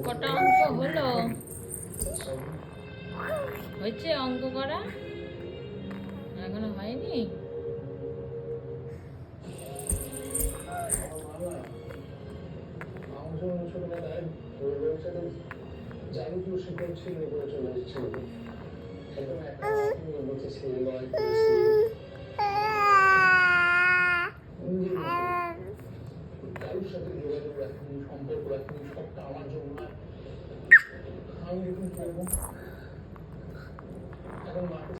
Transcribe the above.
কটা অঙ্ক হলো? হয়েছে অঙ্ক করা? এখনো হয়নি? ছোটবেলায় পরিবারের সাথে যাবতীয় শিক্ষক ছিল করে চলে এসেছিল। একদম একা বলতে ছেলে লড়াই করেছি